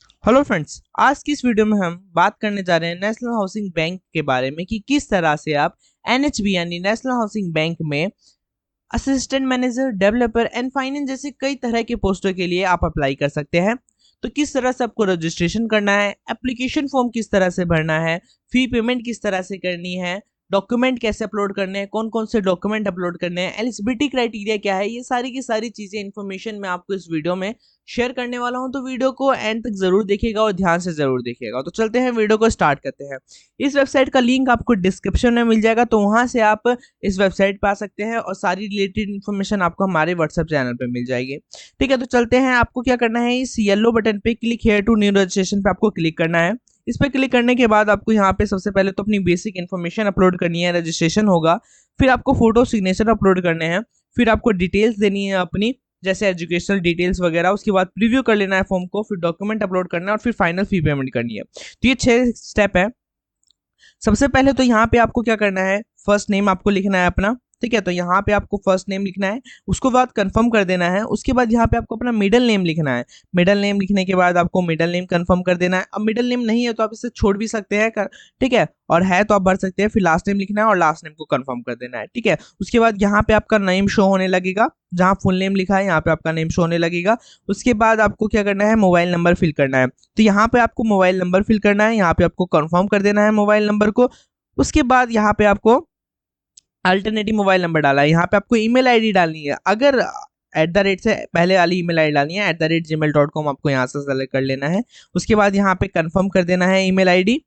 Hello friends, आज की इस वीडियो में हम बात करने जा रहे हैं नेशनल हाउसिंग बैंक के बारे में कि किस तरह से आप एनएचबी यानी नेशनल हाउसिंग बैंक में assistant manager, developer and finance जैसे कई तरह के पोस्टों के लिए आप अप्लाई कर सकते हैं। तो किस तरह से आपको रजिस्ट्रेशन करना है, एप्लीकेशन फॉर्म किस तरह से भरना है, फी पेमेंट किस तरह से करनी है, डॉक्यूमेंट कैसे अपलोड करने हैं, कौन कौन से डॉक्यूमेंट अपलोड करने हैं, एलिजिबिलिटी क्राइटेरिया क्या है, ये सारी की सारी चीजें इन्फॉर्मेशन मैं आपको इस वीडियो में शेयर करने वाला हूं। तो वीडियो को एंड तक जरूर देखिएगा और ध्यान से जरूर देखिएगा। तो चलते हैं, वीडियो को स्टार्ट करते हैं। इस वेबसाइट का लिंक आपको डिस्क्रिप्शन में मिल जाएगा, तो वहां से आप इस वेबसाइट पे आ सकते हैं और सारी रिलेटेड इन्फॉर्मेशन आपको हमारे व्हाट्सएप चैनल पे मिल जाएगी। ठीक है, तो चलते हैं। आपको क्या करना है, इस येलो बटन पे click here to new registration पे आपको क्लिक करना है। इस पे क्लिक करने के बाद आपको यहाँ पे सबसे पहले तो अपनी बेसिक इन्फॉर्मेशन अपलोड करनी है, रजिस्ट्रेशन होगा। फिर आपको फोटो सिग्नेचर अपलोड करने हैं। फिर आपको डिटेल्स देनी है अपनी, जैसे एजुकेशनल डिटेल्स वगैरह। उसके बाद प्रीव्यू कर लेना है फॉर्म को, फिर डॉक्यूमेंट अपलोड करना है और फिर फाइनल फी पेमेंट करनी है। तो ये 6 स्टेप है। सबसे पहले तो यहाँ पे आपको क्या करना है, फर्स्ट नेम आपको लिखना है अपना। ठीक है, तो यहाँ पे आपको फर्स्ट नेम लिखना है, उसको बाद कंफर्म कर देना है। उसके बाद यहाँ पे आपको अपना मिडिल नेम लिखना है। मिडिल नेम लिखने के बाद आपको मिडिल नेम कंफर्म कर देना है। अब मिडिल नेम नहीं है तो आप इसे छोड़ भी सकते हैं ठीक है, और है तो आप भर सकते हैं। फिर लास्ट नेम लिखना है और लास्ट नेम को कंफर्म कर देना है। ठीक है, उसके बाद यहाँ पे आपका नेम शो होने लगेगा, जहाँ फुल नेम लिखा है यहाँ पे आपका नेम शो होने लगेगा। उसके बाद आपको क्या करना है, मोबाइल नंबर फिल करना है। तो यहाँ पे आपको मोबाइल नंबर फिल करना है, यहाँ पे आपको कंफर्म कर देना है मोबाइल नंबर को। उसके बाद यहाँ पे आपको अल्टरनेटिव मोबाइल नंबर डाला है, यहाँ पे आपको ईमेल आईडी डालनी है। अगर @ से पहले वाली ईमेल आईडी डालनी है, @gmail.com आपको यहाँ से सेलेक्ट कर लेना है। उसके बाद यहाँ पे कंफर्म कर देना है ईमेल आईडी।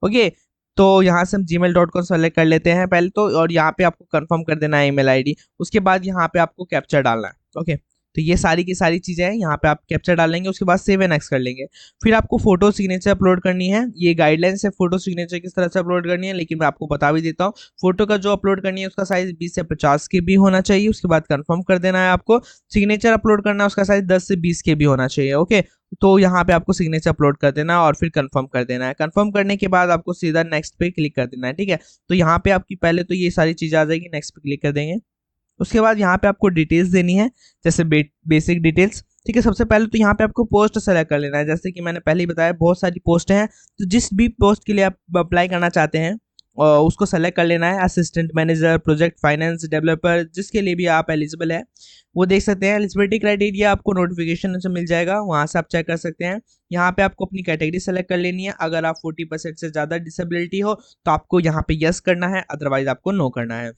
ओके, तो यहाँ से हम gmail.com सेलेक्ट कर लेते हैं पहले तो, और यहाँ पे आपको कंफर्म कर देना है ईमेल आईडी। उसके बाद यहाँ पे आपको कैप्चर डालना है। ओके, तो ये सारी की सारी चीजें हैं, यहाँ पे आप कैप्चर डालेंगे। उसके बाद सेव एंड नेक्स्ट कर लेंगे। फिर आपको फोटो सिग्नेचर अपलोड करनी है। ये गाइडलाइंस है फोटो सिग्नेचर किस तरह से अपलोड करनी है, लेकिन मैं आपको बता भी देता हूँ। फोटो का जो अपलोड करनी है उसका साइज 20 से 50 के बी होना चाहिए। उसके बाद कंफर्म कर देना है आपको। सिग्नेचर अपलोड करना है, उसका साइज 10 से 20 के बी होना चाहिए। ओके, तो यहाँ पे आपको सिग्नेचर अपलोड कर देना है और फिर कंफर्म कर देना है। कंफर्म करने के बाद आपको सीधा नेक्स्ट पे क्लिक कर देना है। ठीक है, तो यहाँ पे आपकी पहले तो ये सारी चीजें आ जाएगी, नेक्स्ट पे क्लिक कर देंगे। उसके बाद यहाँ पे आपको डिटेल्स देनी है, जैसे बेसिक डिटेल्स। ठीक है, सबसे पहले तो यहाँ पे आपको पोस्ट सेलेक्ट कर लेना है। जैसे कि मैंने पहले ही बताया, बहुत सारी पोस्ट हैं, तो जिस भी पोस्ट के लिए आप अप्लाई करना चाहते हैं उसको सेलेक्ट कर लेना है। Assistant manager, project finance, developer, जिसके लिए भी आप एलिजिबल है वो देख सकते हैं। एलिजिबिलिटी क्राइटेरिया आपको नोटिफिकेशन से मिल जाएगा, वहाँ से आप चेक कर सकते हैं। यहाँ पे आपको अपनी कैटेगरी सेलेक्ट कर लेनी है। अगर आप 40% से ज़्यादा डिसेबिलिटी हो तो आपको यहाँ पे यस करना है, अदरवाइज आपको नो करना है।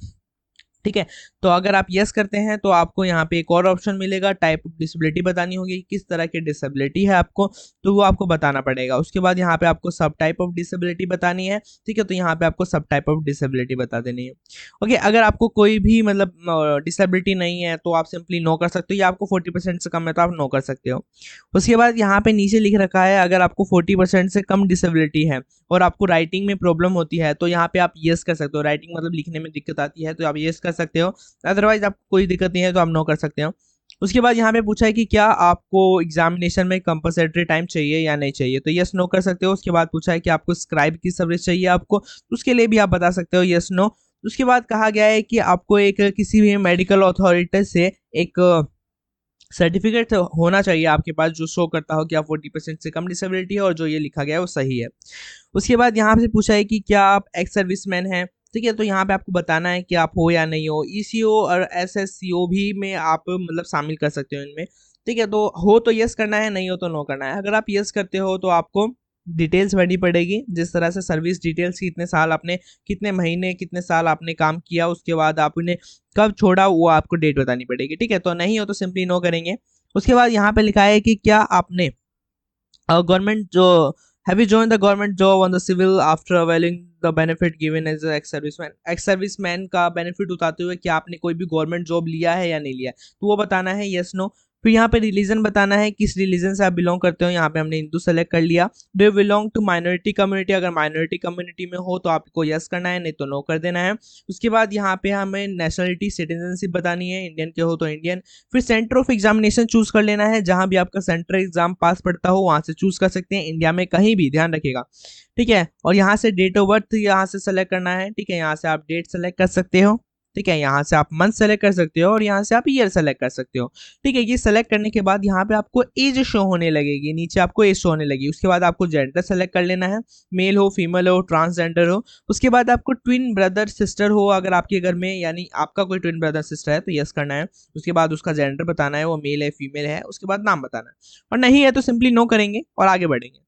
ठीक है, तो अगर आप यस करते हैं तो आपको यहाँ पे एक और ऑप्शन मिलेगा, टाइप ऑफ डिसेबिलिटी बतानी होगी, किस तरह की डिसेबिलिटी है आपको, तो वो आपको बताना पड़ेगा। उसके बाद यहाँ पे आपको सब टाइप ऑफ डिसेबिलिटी बतानी है। ठीक है, तो यहाँ पे आपको सब टाइप ऑफ डिसेबिलिटी बता देनी है। ओके, अगर आपको कोई भी मतलब डिसेबिलिटी नहीं है तो आप सिंपली नो कर सकते हो, या आपको 40% से कम है तो आप नो कर सकते हो। उसके बाद यहाँ पे नीचे लिख रखा है, अगर आपको 40% से कम डिसेबिलिटी है और आपको राइटिंग में प्रॉब्लम होती है तो यहाँ पे आप यस कर सकते हो। राइटिंग मतलब लिखने में दिक्कत आती है तो आप यस कर सकते हो, अदरवाइज आपको कोई दिक्कत नहीं है तो आप नो कर सकते हो। उसके बाद यहाँ पे पूछा है कि क्या आपको एग्जामिनेशन में कंपलसरी टाइम चाहिए या नहीं चाहिए, तो यस नो कर सकते हो। उसके बाद पूछा है कि आपको स्क्राइब की सर्विस चाहिए आपको, तो उसके लिए भी आप बता सकते हो यस नो। उसके बाद कहा गया है कि आपको एक किसी भी मेडिकल अथॉरिटी से एक सर्टिफिकेट होना चाहिए आपके पास, जो शो करता हो कि आप 40% से कम डिसेबिलिटी है और जो ये लिखा गया है वो सही है। उसके बाद यहाँ से पूछा है कि क्या आप एक्स सर्विसमैन हैं। ठीक है, तो यहाँ पे आपको बताना है कि आप हो या नहीं हो। ईसीओ और एसएससीओ भी में आप मतलब शामिल कर सकते हो इनमें। ठीक है, तो हो तो यस करना है, नहीं हो तो नो करना है। अगर आप यस करते हो तो आपको डिटेल्स भरनी पड़ेगी, जिस तरह से सर्विस डिटेल्स, कितने साल आपने, कितने महीने, कितने साल आपने काम किया, उसके बाद आपने कब छोड़ा, वो आपको डेट बतानी पड़ेगी। ठीक है, तो नहीं हो तो सिंपली नो करेंगे। उसके बाद यहाँ पे लिखा है कि क्या आपने गवर्नमेंट जो have you join the government job on the civil after availing the benefit given as ex serviceman. Ex serviceman का बेनिफिट उठाते हुए क्या आपने कोई भी गवर्नमेंट जॉब लिया है या नहीं लिया है, तो वो बताना है यस नो। फिर यहाँ पे रिलीजन बताना है, किस रिलीजन से आप बिलोंग करते हो। यहाँ पे हमने हिंदू सेलेक्ट कर लिया। Do you belong to minority community, अगर माइनॉरिटी कम्युनिटी में हो तो आपको यस करना है, नहीं तो नो कर देना है। उसके बाद यहाँ पे हमें नेशनलिटी, सिटीजनशिप बतानी है, इंडियन के हो तो इंडियन। फिर सेंटर ऑफ एग्जामिनेशन चूज कर लेना है, जहां भी आपका सेंटर एग्जाम पास पड़ता हो वहां से चूज कर सकते हैं, इंडिया में कहीं भी, ध्यान रखिएगा। ठीक है, और यहाँ से डेट ऑफ बर्थ यहाँ से सेलेक्ट करना है। ठीक है, यहाँ से आप डेट सेलेक्ट कर सकते हो। ठीक है। यहाँ से आप मंथ सेलेक्ट कर सकते हो और यहाँ से आप ईयर सेलेक्ट कर सकते हो, ठीक है। ये सेलेक्ट करने के बाद यहाँ पे आपको एज शो होने लगेगी, नीचे आपको एज शो होने लगेगी। उसके बाद आपको जेंडर सेलेक्ट कर लेना है, मेल हो, फीमेल हो, ट्रांसजेंडर हो। उसके बाद आपको ट्विन ब्रदर सिस्टर हो अगर आपके घर में, यानी आपका कोई ट्विन ब्रदर सिस्टर है तो यस करना है। उसके बाद उसका जेंडर बताना है, वो मेल है फीमेल है, उसके बाद नाम बताना है, और नहीं है तो सिंपली नो करेंगे और आगे बढ़ेंगे।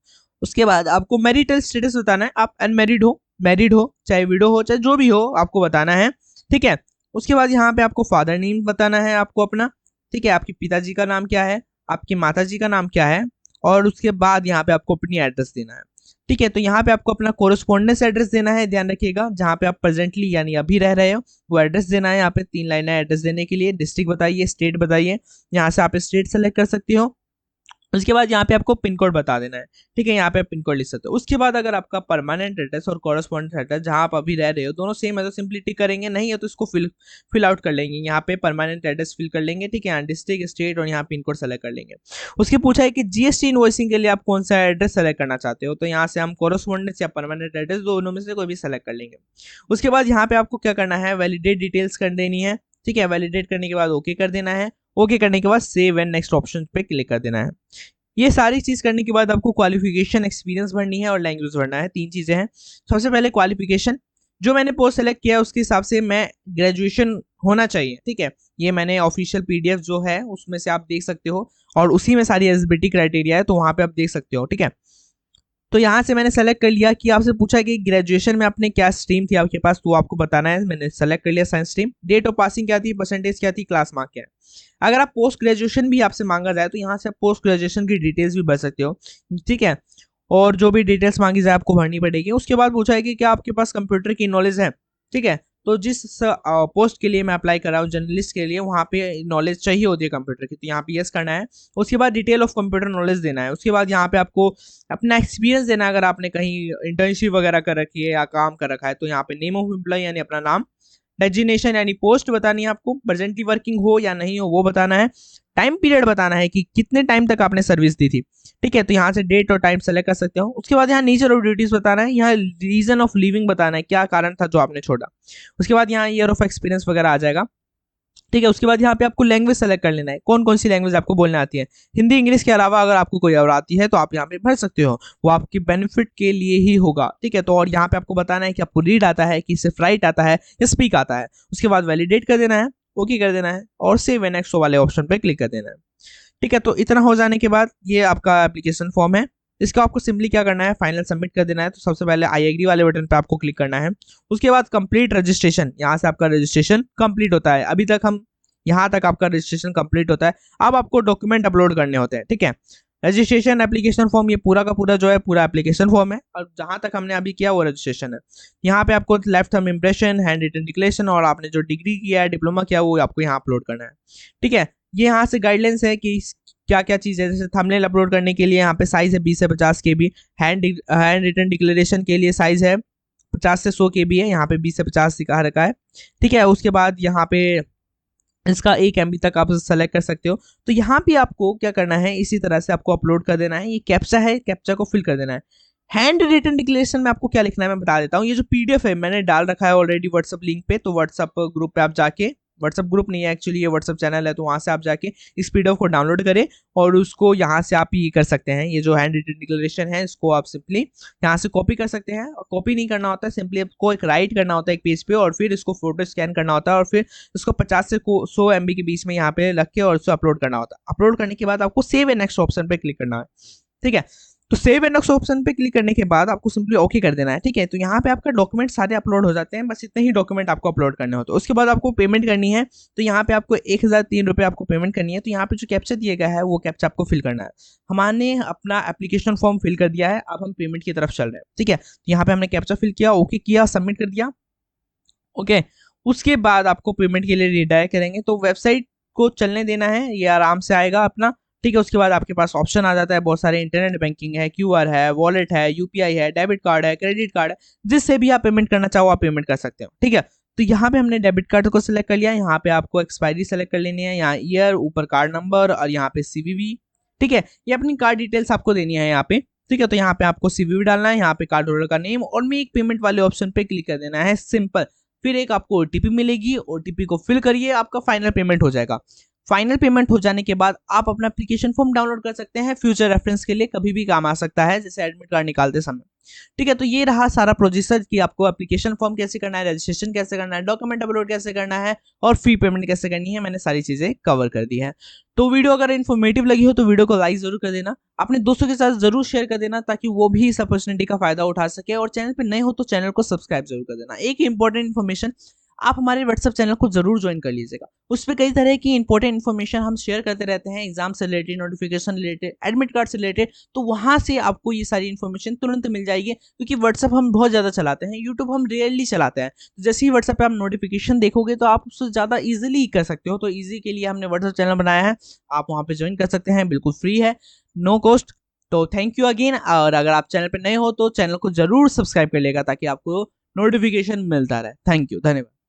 उसके बाद आपको मैरिटल स्टेटस बताना है, आप अनमैरिड हो, मैरिड हो, चाहे विडो हो, चाहे जो भी हो, आपको बताना है, ठीक है। उसके बाद यहाँ पे आपको फादर नेम बताना है आपको अपना, ठीक है। आपके पिताजी का नाम क्या है, आपकी माताजी का नाम क्या है, और उसके बाद यहाँ पे आपको अपनी एड्रेस देना है, ठीक है। तो यहाँ पे आपको अपना कोरस्पॉन्डेंस एड्रेस देना है, ध्यान रखिएगा, जहाँ पे आप प्रेजेंटली यानी अभी रह रहे हो वो एड्रेस देना है। यहाँ पे 3 लाइन है एड्रेस देने के लिए, डिस्ट्रिक्ट बताइए, स्टेट बताइए, यहाँ से आप स्टेट सेलेक्ट कर सकते हो। उसके बाद यहाँ पे आपको पिन कोड बता देना है, ठीक है। यहाँ पे आप पिन कोड लिख सकते हो। उसके बाद अगर आपका परमानेंट एड्रेस और कॉरेस्पॉन्डेंट एड्रेस जहाँ आप अभी रह रहे हो दोनों सेम है तो सिंपली टिक करेंगे, नहीं है तो इसको फिल आउट कर लेंगे। यहाँ पे परमानेंट एड्रेस फिल कर लेंगे, ठीक है, यहाँ डिस्ट्रिक्ट, स्टेट और यहाँ पिन कोड सेलेक्ट कर लेंगे। उसके पूछा है कि जीएसटी इनवॉइसिंग के लिए आप कौन सा एड्रेस सेलेक्ट करना चाहते हो, तो यहाँ से हम कॉरेस्पॉन्डेंस या परमानेंट एड्रेस दोनों में से कोई भी सेलेक्ट कर लेंगे। उसके बाद यहाँ पे आपको क्या करना है, वैलिडेट डिटेल्स कर देनी है, ठीक है। वैलिडेट करने के बाद ओके कर देना है, ओके करने के बाद सेव एंड नेक्स्ट ऑप्शन पे क्लिक कर देना है। ये सारी चीज करने के बाद आपको क्वालिफिकेशन, एक्सपीरियंस भरनी है और लैंग्वेज भरना है, 3 चीजें हैं। सबसे पहले क्वालिफिकेशन, जो मैंने पोस्ट सेलेक्ट किया है उसके हिसाब से मैं ग्रेजुएशन होना चाहिए, ठीक है। ये मैंने ऑफिशियल पीडीएफ जो है उसमें से आप देख सकते हो और उसी में सारी एलिजिबिलिटी क्राइटेरिया है, तो वहां पे आप देख सकते हो, ठीक है। तो यहाँ से मैंने सेलेक्ट कर लिया कि आपसे पूछा कि ग्रेजुएशन में आपने क्या स्ट्रीम थी आपके पास, तो आपको बताना है। मैंने सेलेक्ट कर लिया science stream. Date of passing क्या थी, परसेंटेज क्या थी, क्लास मार्क क्या है। अगर आप पोस्ट ग्रेजुएशन भी आपसे मांगा जाए तो यहाँ से आप पोस्ट ग्रेजुएशन की डिटेल्स भी भर सकते हो, ठीक है। और जो भी डिटेल्स मांगी जाए आपको भरनी पड़ेगी। उसके बाद पूछा है कि क्या आपके पास कंप्यूटर की नॉलेज है, ठीक है। तो जिस पोस्ट के लिए मैं अप्लाई कर रहा हूँ जर्नलिस्ट के लिए, वहाँ पे नॉलेज चाहिए होती है कंप्यूटर की, तो यहाँ पे यस करना है। उसके बाद डिटेल ऑफ कंप्यूटर नॉलेज देना है। उसके बाद यहाँ पे आपको अपना एक्सपीरियंस देना है, अगर आपने कहीं इंटर्नशिप वगैरह कर रखी है या काम कर रखा है तो यहाँ पे नेम ऑफ एम्प्लॉय यानी अपना नाम, डेजिग्नेशन यानी पोस्ट बतानी है आपको, प्रेजेंटली वर्किंग हो या नहीं हो वो बताना है, टाइम पीरियड बताना है कि कितने टाइम तक आपने सर्विस दी थी, ठीक है। तो यहाँ से डेट और टाइम सेलेक्ट कर सकते हो। उसके बाद यहाँ नेचर ऑफ ड्यूटीज बताना है, यहाँ रीजन ऑफ लिविंग बताना है, क्या कारण था जो आपने छोड़ा। उसके बाद यहाँ ईयर ऑफ एक्सपीरियंस वगैरह आ जाएगा, ठीक है। उसके बाद यहाँ पे आपको लैंग्वेज सेलेक्ट कर लेना है, कौन कौन सी लैंग्वेज आपको बोलने आती है। हिंदी इंग्लिश के अलावा अगर आपको कोई और आती है तो आप यहाँ पे भर सकते हो, वो आपके बेनिफिट के लिए ही होगा, ठीक है। तो और यहाँ पे आपको बताना है कि आपको रीड आता है कि सिर्फ राइट आता है या स्पीक आता है। उसके बाद वैलिडेट कर देना है, ओके कर देना है और सेव एंड नेक्स्ट वाले ऑप्शन पे क्लिक कर देना है, ठीक है। तो इतना हो जाने के बाद ये आपका एप्लीकेशन फॉर्म है, इसको आपको सिंपली क्या करना है, फाइनल सबमिट कर देना है। तो सबसे पहले आई एग्री वाले बटन पे आपको क्लिक करना है। उसके बाद कंप्लीट रजिस्ट्रेशन, यहाँ से आपका रजिस्ट्रेशन कंप्लीट होता है। अभी तक हम यहाँ तक आपका रजिस्ट्रेशन कंप्लीट होता है। अब आपको डॉक्यूमेंट अपलोड करने होते हैं, ठीक है। रजिस्ट्रेशन एप्लीकेशन फॉर्म, ये पूरा का पूरा जो है पूरा एप्लीकेशन फॉर्म है, और जहां तक हमने अभी किया वो रजिस्ट्रेशन है। यहाँ पे आपको left thumb impression, hand written declaration और आपने जो डिग्री किया है, डिप्लोमा किया, वो आपको यहाँ अपलोड करना है, ठीक है। ये यहाँ से गाइडलाइंस है कि क्या क्या चीज़ है, जैसे थंबनेल अपलोड करने के लिए यहाँ पे साइज है 20 से 50 KB, हैंड रिटन डिक्लेरेशन के लिए साइज है 50 से 100 KB है, यहाँ पे 20 से 50 दिखा रखा है, ठीक है। उसके बाद यहाँ पे इसका 1 MB तक आप सेलेक्ट कर सकते हो। तो यहाँ पे आपको क्या करना है, इसी तरह से आपको अपलोड कर देना है। ये कैप्चा है, कैप्चा को फिल कर देना है। हैंड रिटन डिक्लेरेशन में आपको क्या लिखना है मैं बता देता हूँ। ये जो पीडीएफ है मैंने डाल रखा है ऑलरेडी व्हाट्सअप लिंक पे, तो व्हाट्सअप ग्रुप पे आप जाके, व्हाट्सअप ग्रुप नहीं है एक्चुअली, ये व्हाट्सअप चैनल है, तो वहाँ से आप जाके इस पीडीएफ को डाउनलोड करें और उसको यहाँ से आप ये कर सकते हैं। ये जो हैंड रिटन डिक्लेरेशन है इसको आप सिंपली यहाँ से कॉपी कर सकते हैं, और कॉपी नहीं करना होता है, सिंपली आपको एक राइट करना होता है एक पेज पे, और फिर इसको फोटो स्कैन करना होता है और फिर इसको 50 से 100 MB के बीच में यहाँ पे रख के और उसको अपलोड करना होता है। अपलोड करने के बाद आपको सेव एंड नेक्स्ट ऑप्शन पे क्लिक करना है, ठीक है। तो सेव एंड नेक्स्ट ऑप्शन पे क्लिक करने के बाद आपको सिंपली ओके कर देना है, ठीक है। तो यहाँ पे आपका डॉक्यूमेंट सारे अपलोड हो जाते हैं, बस इतने ही डॉक्यूमेंट आपको अपलोड करने होते हैं। उसके बाद आपको पेमेंट करनी है, तो यहाँ पे आपको 1003 रुपये आपको पेमेंट करनी है। तो यहाँ पे जो कैप्चा दिया गया है वो कैप्चा आपको फिल करना है। हमने अपना एप्लीकेशन फॉर्म फिल कर दिया है, अब हम पेमेंट की तरफ चल रहे हैं, ठीक है। तो यहाँ पे हमने कैप्चा फिल किया, ओके किया, सबमिट कर दिया, ओके। उसके बाद आपको पेमेंट के लिए रिडायरेक्ट करेंगे, तो वेबसाइट को चलने देना है, ये आराम से आएगा अपना, ठीक है। उसके बाद आपके पास ऑप्शन आ जाता है, बहुत सारे इंटरनेट बैंकिंग है, QR है, वॉलेट है, UPI है, डेबिट कार्ड है, क्रेडिट कार्ड है, जिससे भी आप पेमेंट करना चाहो आप पेमेंट कर सकते हो, ठीक है। तो यहाँ पे हमने डेबिट कार्ड को सिलेक्ट कर लिया, यहाँ पे आपको एक्सपायरी सेलेक्ट कर लेनी है, यहाँ ईयर, ऊपर कार्ड नंबर और यहाँ पे CVV, ठीक है। ये अपनी कार्ड डिटेल्स आपको देनी है यहाँ पे, ठीक है। तो यहाँ पे आपको CVV डालना है, यहाँ पे कार्ड होल्डर का नेम और मेक पेमेंट वाले ऑप्शन पे क्लिक कर देना है, सिंपल। फिर एक आपको OTP मिलेगी, OTP को फिल करिए, आपका फाइनल पेमेंट हो जाएगा। फाइनल पेमेंट हो जाने के बाद आप अपना एप्लीकेशन फॉर्म डाउनलोड कर सकते हैं, फ्यूचर रेफरेंस के लिए कभी भी काम आ सकता है, जैसे एडमिट कार्ड निकालते समय। ठीक है, तो ये रहा सारा प्रोसीजर कि आपको एप्लीकेशन फॉर्म कैसे करना है, रजिस्ट्रेशन कैसे करना है, डॉक्यूमेंट अपलोड कैसे करना है और फी पेमेंट कैसे करनी है। मैंने सारी चीजें कवर कर दी है। तो वीडियो अगर इन्फॉर्मेटिव लगी हो तो वीडियो को लाइक जरूर कर देना, अपने दोस्तों के साथ जरूर शेयर कर देना ताकि वो भी इस अपॉर्चुनिटी का फायदा उठा सके, और चैनल पे नए हो तो चैनल को सब्सक्राइब जरूर कर देना। एक इंपॉर्टेंट इन्फॉर्मेशन, आप हमारे व्हाट्सएप चैनल को जरूर ज्वाइन कर लीजिएगा। उस पर कई तरह की इंपॉर्टेंट इन्फॉर्मेशन हम शेयर करते रहते हैं, एग्जाम से related, notification related, admit card से रिलेटेड। तो वहां से आपको ये सारी इन्फॉर्मेशन तुरंत मिल जाएगी, क्योंकि व्हाट्सएप हम बहुत ज्यादा चलाते हैं, यूट्यूब हम रेयरली चलाते हैं। जैसे ही व्हाट्सएप पे आप नोटिफिकेशन देखोगे तो आप उससे ज्यादा इजिली कर सकते हो। तो इजी के लिए हमने व्हाट्सएप चैनल बनाया है, आप वहां पे ज्वाइन कर सकते हैं, बिल्कुल फ्री है, नो कॉस्ट। तो थैंक यू अगेन, और अगर आप चैनल पे नए हो तो चैनल को जरूर सब्सक्राइब कर लेगा ताकि आपको नोटिफिकेशन मिलता रहे। थैंक यू, धन्यवाद।